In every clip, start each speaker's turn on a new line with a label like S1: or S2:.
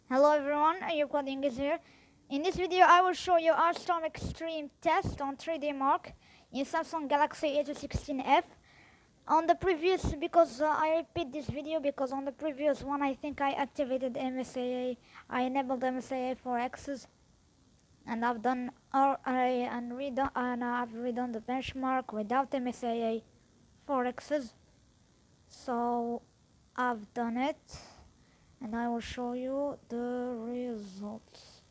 S1: Hello everyone, Coding is here. In this video I will show you our Storm Extreme test on 3D Mark in Samsung Galaxy A260F. On the previous, because I repeat this video because on the previous one I think I activated MSAA, I enabled MSAA for X's, and I've done I've redone the benchmark without MSAA for X's. So I've done it and I will show you the results.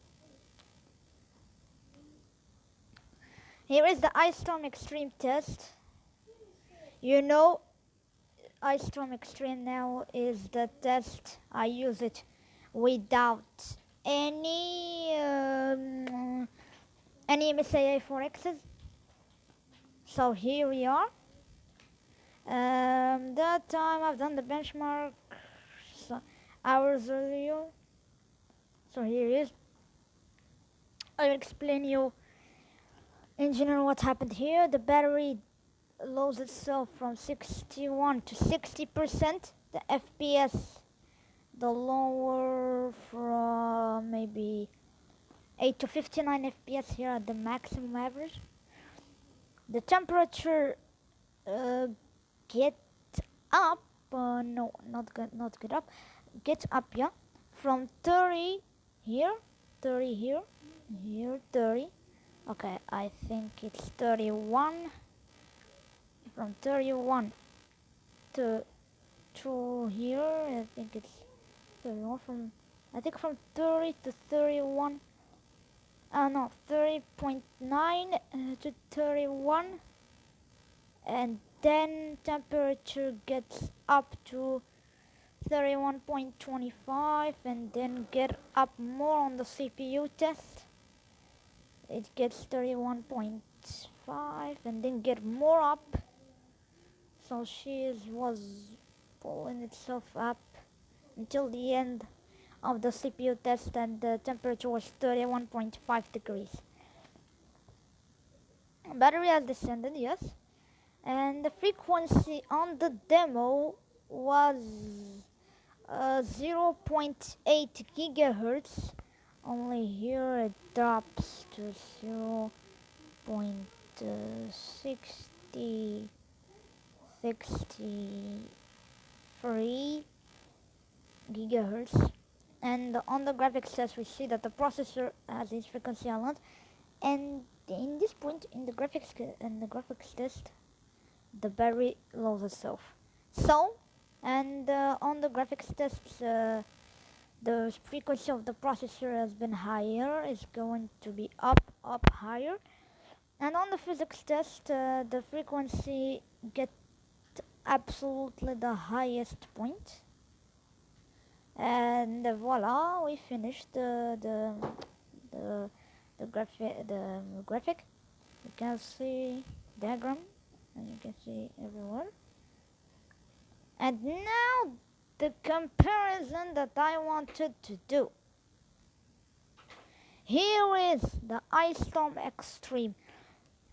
S1: Here is the Ice Storm Extreme test. You know, Ice Storm Extreme now is the test. I use it without any MSAA for X's. So here we are. That time I've done the benchmark hours earlier. So here it is. I will explain you in general what happened here. The battery lowers itself from 61 to 60%. The FPS, the lower from maybe 8 to 59 FPS here at the maximum average. The temperature get up, no, not get up, get up, yeah, from 30 here, 30 here, here 30. Okay, I think it's 31. From 31 to here, I think it's 31. I think from 30 to 31. No, 30.9 to 31, and then temperature gets up to 31.25, and then get up more on the CPU test. It gets 31.5 and then get more up. So she was pulling itself up until the end of the CPU test, and the temperature was 31.5 degrees. Battery has descended, yes, and the frequency on the demo was 0.8 gigahertz. Only here it drops to 0.63 gigahertz. And on the graphics test we see that the processor has its frequency allowed, and in this point in the graphics test the battery lowers itself. So, and on the graphics test the frequency of the processor has been higher, is going to be up higher. And on the physics test the frequency get absolutely the highest point, and voila, we finished the graphic. You can see diagram, and you can see everywhere. And now the comparison that I wanted to do. Here is the Ice Storm Extreme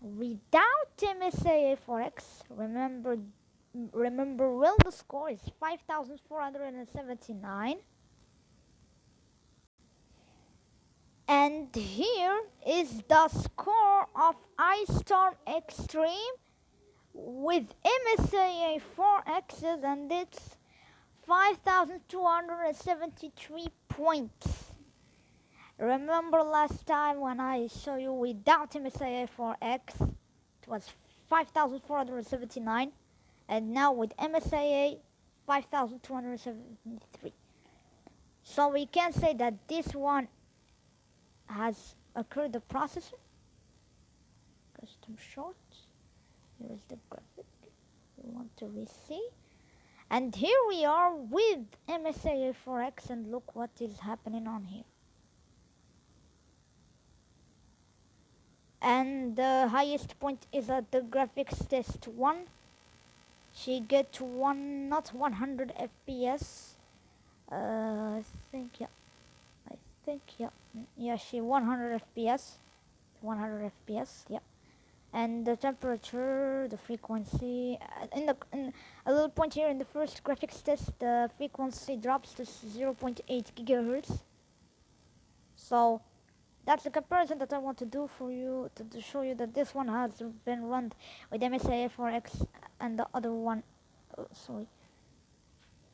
S1: without MSAA for X. Remember well, the score is 5,479. And here is the score of Ice Storm Extreme with MSAA 4X's, and it's 5,273 points. Remember last time when I show you without MSAA 4X, it was 5,479, and now with MSAA 5,273. So we can say that this one has occurred the processor. Custom short. Here is the graphic we want to re-see. And here we are with MSAA 4X, and look what is happening on here. And the highest point is at the graphics test 1. She get not 100 FPS. I think yeah, she 100 FPS. 100 FPS, yeah. And the temperature, the frequency, in a little point here in the first graphics test, the frequency drops to 0.8 gigahertz. So that's the comparison that I want to do for you to show you that this one has been run with MSAA4X and the other one, sorry,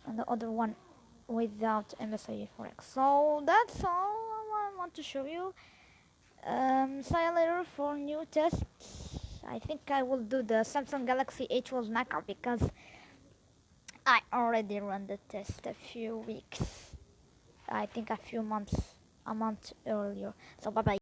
S1: and the other one without MSAA4X. So that's all I want to show you. See you later for new tests. I think I will do the Samsung Galaxy A12 Macro because I already run the test a few weeks. I think a few months, a month earlier. So bye bye.